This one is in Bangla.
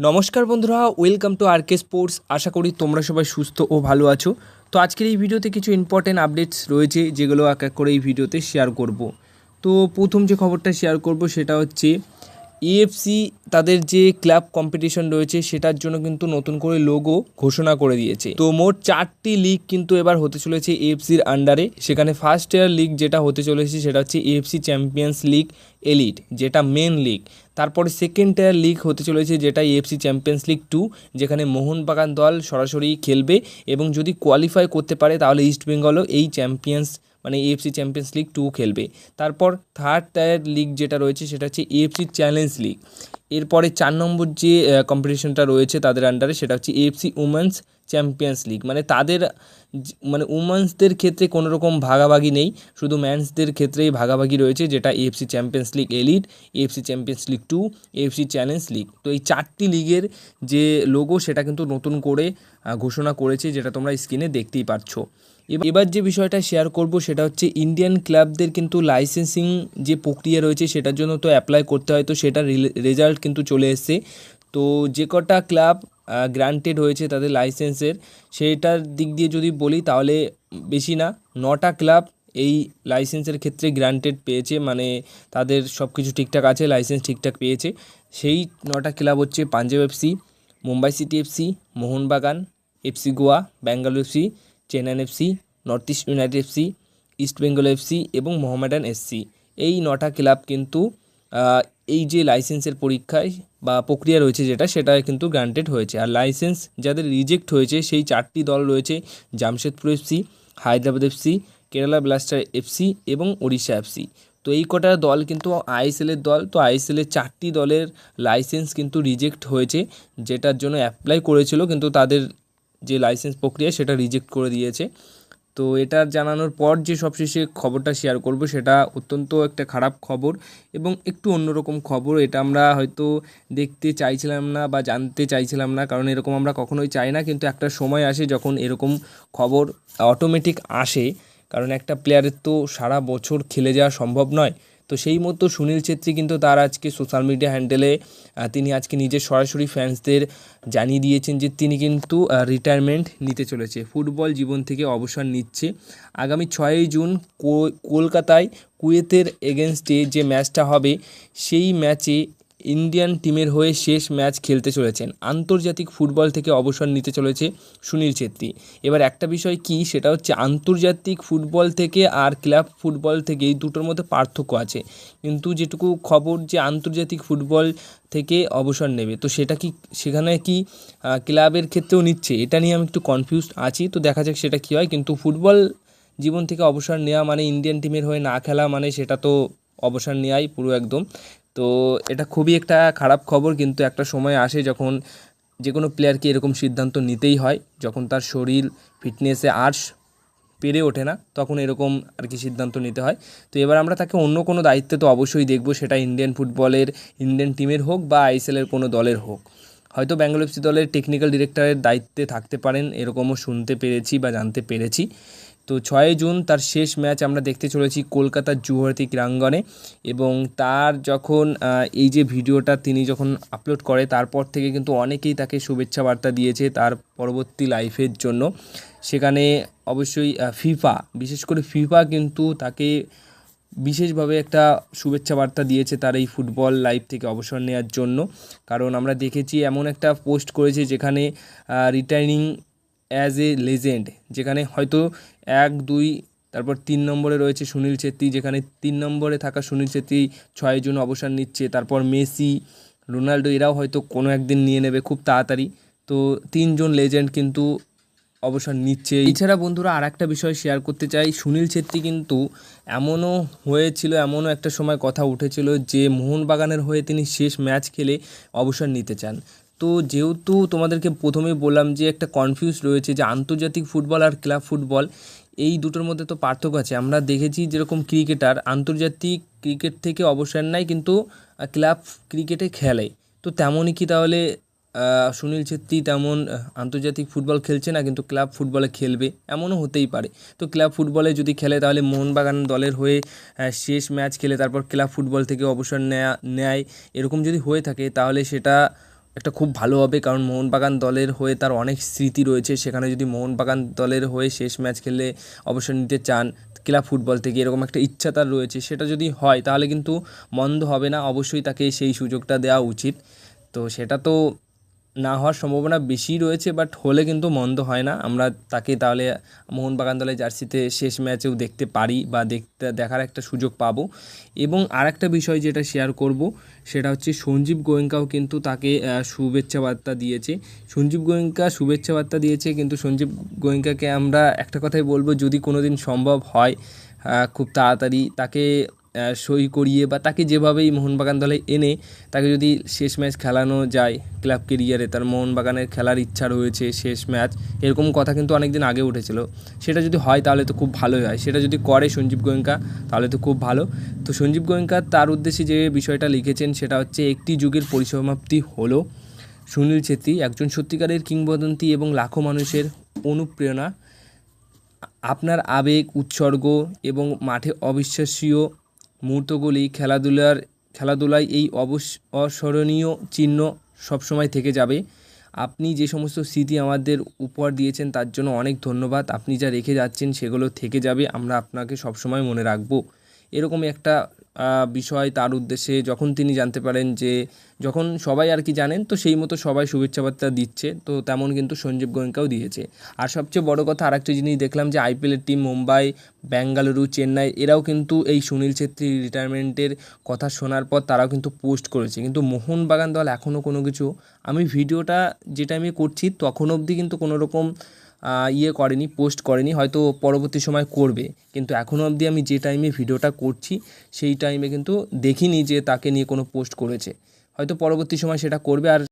নমস্কার বন্ধুরা, ওয়েলকাম টু আরকে স্পোর্টস। আশা করি তোমরা সবাই সুস্থ ও ভালো আছো। তো আজকের এই ভিডিওতে কিছু ইম্পর্টেন্ট আপডেটস রয়েছে যেগুলো এক এক করে এই ভিডিওতে শেয়ার করব। তো প্রথম যে খবরটা শেয়ার করব সেটা হচ্ছে এএফসি তাদের যে ক্লাব কম্পিটিশন রয়েছে সেটার জন্য কিন্তু নতুন করে লোগো ঘোষণা করে দিয়েছে। তো মোট 4টি লিগ কিন্তু এবার হতে চলেছে এএফসির আন্ডারে। সেখানে ফার্স্ট ইয়ার লিগ যেটা হতে চলেছে সেটা হচ্ছে এএফসি চ্যাম্পিয়ন্স লিগ এলিট, যেটা মেন লিগ। তারপরে সেকেন্ড টায়ার লিগ হতে চলেছে যেটা এএফসি চ্যাম্পিয়ন্স লিগ 2, যেখানে মোহনবাগান দল সরাসরি খেলবে এবং যদি কোয়ালিফাই করতে পারে তাহলে ইস্ট বেঙ্গলও এই এএফসি চ্যাম্পিয়ন্স লিগ 2 খেলবে। তারপর থার্ড টায়ার লিগ যেটা রয়েছে সেটা হচ্ছে এএফসি চ্যালেঞ্জ লিগ। এরপরে 4 নম্বর যে কম্পিটিশনটা রয়েছে তাদের আন্ডারে সেটা হচ্ছে এএফসি উমেন্স চ্যাম্পিয়ন্স লিগ। তাদের উমেন্সদের ক্ষেত্রে কোনো রকম ভাগাভাগি নেই, শুধু ম্যানসদের ক্ষেত্রেই ভাগাভাগি রয়েছে, যেটা AFC champions league elite, AFC champions league 2, AFC challenge league. তো এই 4টি লিগের যে লোগো সেটা কিন্তু নতুন করে ঘোষণা করেছে, যেটা তোমরা স্ক্রিনে দেখতেই পাচ্ছ। এবার যে বিষয়টা শেয়ার করব সেটা হচ্ছে ইন্ডিয়ান ক্লাবদের কিন্তু লাইসেন্সিং যে প্রক্রিয়া রয়েছে সেটার জন্য তো অ্যাপ্লাই করতে হয়, তো সেটার রেজাল্ট কিন্তু চলে এসেছে। তো যে কটা ক্লাব গ্রান্টেড হয়েছে তাদের লাইসেন্সের, সেটার দিক দিয়ে যদি বলি তাহলে বেশি না, 9টা ক্লাব এই লাইসেন্সের ক্ষেত্রে গ্রান্টেড পেয়েছে, তাদের সব কিছু ঠিকঠাক আছে, লাইসেন্স ঠিকঠাক পেয়েছে। সেই 9টা ক্লাব হচ্ছে Punjab FC, Mumbai city FC, Mohun Bagan, FC Goa, Bangalore FC, Chennaiyin FC, north east United FC, east Bengal FC এবং মোহামেডান এসসি। এই 9টা ক্লাব কিন্তু এই যে লাইসেন্সের পরীক্ষায় বা প্রক্রিয়া রয়েছে সেটা কিন্তু গ্রান্টেড হয়েছে। আর লাইসেন্স যাদের রিজেক্ট হয়েছে সেই 4টি দল রয়েছে Jamshedpur FC, Hyderabad FC, Kerala blaster FC এবং ওড়িশা এফসি। তো এই কটা দল কিন্তু আইএসএলের দল। তো আইএসএলের 4টি দলের লাইসেন্স কিন্তু রিজেক্ট হয়েছে, যেটার জন্য অ্যাপ্লাই করেছিল কিন্তু তাদের যে লাইসেন্স প্রক্রিয়া সেটা রিজেক্ট করে দিয়েছে। তো এটা জানানোর পর যে সবশেষে খবরটা শেয়ার করব সেটা অত্যন্ত একটা খারাপ খবর এবং একটু অন্যরকম খবর। এটা আমরা হয়তো দেখতে চাইছিলাম না বা জানতে চাইছিলাম না, কারণ এরকম আমরা কখনোই চাই না, কিন্তু একটা সময় আসে যখন এরকম খবর অটোমেটিক আসে, কারণ একটা প্লেয়ারের তো সারা বছর খেলে যাওয়া সম্ভব নয়। তো সেই মতো সুনীল ছেত্রী কিন্তু তার আজকে সোশ্যাল মিডিয়া হ্যান্ডেলে তিনি আজকে নিজের সরাসরি ফ্যান্সদের জানিয়ে দিয়েছেন যে তিনি কিন্তু রিটায়ারমেন্ট নিতে চলেছে, ফুটবল জীবন থেকে অবসর নিচ্ছে। আগামী 6ই জুন কলকাতায় কুয়েতের এগেনস্টে যে ম্যাচটা হবে সেই ম্যাচে ইন্ডিয়ান টিমের হয়ে শেষ ম্যাচ খেলতে চলেছেন। আন্তর্জাতিক ফুটবল থেকে অবসর নিতে চলেছে সুনীল ছেত্রী। এবার একটা বিষয় কি, সেটা হচ্ছে আন্তর্জাতিক ফুটবল থেকে আর ক্লাব ফুটবল থেকে এই দুটোর মধ্যে পার্থক্য আছে, কিন্তু যেটুকু খবর যে আন্তর্জাতিক ফুটবল থেকে অবসর নেবে, তো সেখানে কি ক্লাবের ক্ষেত্রেও নিচ্ছে, এটা নিয়ে আমি একটু কনফিউজড আছি। তো দেখা যাক সেটা কী হয়, কিন্তু ফুটবল জীবন থেকে অবসর নেওয়া ইন্ডিয়ান টিমের হয়ে না খেলা সেটা তো অবসর নেওয়াই পুরো একদম। তো এটা খুবই একটা খারাপ খবর, কিন্তু একটা সময় আসে যখন যে কোনো প্লেয়ারকে এরকম সিদ্ধান্ত নিতেই হয়, যখন তার শরীর ফিটনেসে আর পেরে ওঠে না তখন এরকম আর কি সিদ্ধান্ত নিতে হয়। তো এবার আমরা তাকে অন্য কোনো দায়িত্বে তো অবশ্যই দেখব, সেটা ইন্ডিয়ান টিমের হোক বা আইএসএলের কোনো দলের হোক। হয়তো ব্যাঙ্গালোর এফসি দলের টেকনিক্যাল ডিরেক্টরের দায়িত্বে থাকতে পারেন, এরকমও শুনতে পেরেছি বা জানতে পেরেছি। তো 6ই জুন তার শেষ ম্যাচ আমরা দেখতে চলেছি কলকাতার জুহরতি ক্রীড়াঙ্গনে, এবং তার যখন এই যে ভিডিওটা তিনি যখন আপলোড করে তারপর থেকে কিন্তু অনেকেই তাকে শুভেচ্ছা বার্তা দিয়েছে তার পরবর্তী লাইফের জন্য। সেখানে অবশ্যই বিশেষ করে ফিফা কিন্তু তাকে বিশেষভাবে একটা শুভেচ্ছা বার্তা দিয়েছে তার এই ফুটবল লাইফ থেকে অবসর নেওয়ার জন্য। কারণ আমরা দেখেছি এমন একটা পোস্ট করেছে যেখানে রিটায়ারিং অ্যাজ এ লেজেন্ড, যেখানে হয়তো 1, 2 তারপর 3 নম্বরে রয়েছে সুনীল ছেত্রী, যেখানে 3 নম্বরে থাকা সুনীল ছেত্রী 6 জুন অবসর নিচ্ছে। তারপর মেসি, রোনাল্ডো এরাও হয়তো কোনো একদিন নিয়ে নেবে খুব তাড়াতাড়ি। তো 3 জন লেজেন্ড কিন্তু অবসর নিচ্ছে। এছাড়া বন্ধুরা আর একটা বিষয় শেয়ার করতে চাই, সুনীল ছেত্রী কিন্তু এমনও একটা সময় কথা উঠেছিল যে মোহনবাগানের হয়ে তিনি শেষ ম্যাচ খেলে অবসর নিতে চান। তো যেহেতু তোমাদেরকে প্রথমেই বললাম যে একটা কনফিউজ রয়েছে যে আন্তর্জাতিক ফুটবল আর ক্লাব ফুটবল এই দুটোর মধ্যে তো পার্থক্য আছে। আমরা দেখেছি যেরকম ক্রিকেটার আন্তর্জাতিক ক্রিকেট থেকে অবসর নেয় কিন্তু ক্লাব ক্রিকেটে খেলে, তো তেমনই কি তাহলে সুনীল ছেত্রী তেমন আন্তর্জাতিক ফুটবল খেলছে না কিন্তু ক্লাব ফুটবলে খেলবে, এমনও হতেই পারে। তো ক্লাব ফুটবলে যদি খেলে তাহলে মোহনবাগান দলের হয়ে শেষ ম্যাচ খেলে তারপর ক্লাব ফুটবল থেকে অবসর নেয়, এরকম যদি হয়ে থাকে তাহলে সেটা একটা খুব ভালো হবে, কারণ মোহনবাগান দলের হয়ে তার অনেক স্মৃতি রয়েছে। সেখানে যদি মোহনবাগান দলের হয়ে শেষ ম্যাচ খেললে অবসর নিতে চান ক্লাব ফুটবল থেকে, এরকম একটা ইচ্ছা তার রয়েছে, সেটা যদি হয় তাহলে কিন্তু মন্দ হবে না। অবশ্যই তাকে সেই সুযোগটা দেওয়া উচিত। তো সেটা তো না হওয়ার সম্ভাবনা বেশি রয়েছে, বাট হলে কিন্তু মন্দ হয় না। আমরা তাকে তাহলে মোহনবাগান দলের জার্সিতে শেষ ম্যাচেও দেখতে পারি বা দেখার একটা সুযোগ পাবো। এবং আরেকটা বিষয় যেটা শেয়ার করব সেটা হচ্ছে সঞ্জীব গোয়েঙ্কাও কিন্তু তাকে শুভেচ্ছা বার্তা দিয়েছে। সঞ্জীব গোয়েঙ্কা শুভেচ্ছা বার্তা দিয়েছে, কিন্তু সঞ্জীব গোয়েঙ্কাকে আমরা একটা কথাই বলবো, যদি কোনো দিন সম্ভব হয় খুব তাড়াতাড়ি তাকে সই করিয়ে বা তাকে যেভাবেই মোহনবাগান দলে এনে তাকে যদি শেষ ম্যাচ খেলানো যায় ক্লাব কেরিয়ারে, তার মোহনবাগানের খেলার ইচ্ছা রয়েছে শেষ ম্যাচ, এরকম কথা কিন্তু অনেক দিন আগে উঠেছিল। সেটা যদি হয় তাহলে তো খুব ভালোই হয়। সেটা যদি করে সঞ্জীব গোয়েঙ্কা তাহলে তো খুব ভালো। তো সঞ্জীব গোয়েঙ্কা তার উদ্দেশ্যে যে বিষয়টা লিখেছেন সেটা হচ্ছে, একটি যুগের পরিসমাপ্তি হলো। সুনীল ছেত্রী একজন সত্যিকারের কিংবদন্তি এবং লাখো মানুষের অনুপ্রেরণা। আপনার আবেগ, উৎসর্গ এবং মাঠে অবিশ্বাসীয় মুহূর্তগুলি খেলাধুলায় এই অস্মরণীয় চিহ্ন সবসময় থেকে যাবে। আপনি যে সমস্ত স্মৃতি আমাদের উপহার দিয়েছেন তার জন্য অনেক ধন্যবাদ। আপনি যা রেখে যাচ্ছেন সেগুলো থেকে যাবে, আমরা আপনাকে সবসময় মনে রাখবো। এরকমই একটা বিষয় তার উদ্দেশ্যে যখন তিনি জানতে পারেন যে, যখন সবাই আর কি জানেন, তো সেই মতো সবাই শুভেচ্ছা বার্তা দিচ্ছে, তো তেমন কিন্তু সঞ্জীব গোয়েঙ্কাও দিয়েছে। আর সবচেয়ে বড় কথা আরেকটা জিনিস দেখলাম যে আইপিএলের টিম মুম্বাই, বেঙ্গালুরু, চেন্নাই এরাও কিন্তু এই সুনীল ছেত্রীর রিটায়ারমেন্টের কথা শোনার পর তারাও কিন্তু পোস্ট করেছে। কিন্তু মোহনবাগান দল এখনও কোনো কিছু, আমি ভিডিওটা যে টাইমে করছি তখন অবধি কিন্তু কোনো রকম করেনি, পোস্ট করেনি, হয়তো পরবর্তী সময় করবে। কিন্তু এখনও অবধি আমি যে টাইমে ভিডিওটা করছি সেই টাইমে কিন্তু দেখিনি যে তাকে নিয়ে কোনো পোস্ট করেছে। হয়তো পরবর্তী সময় সেটা করবে। আর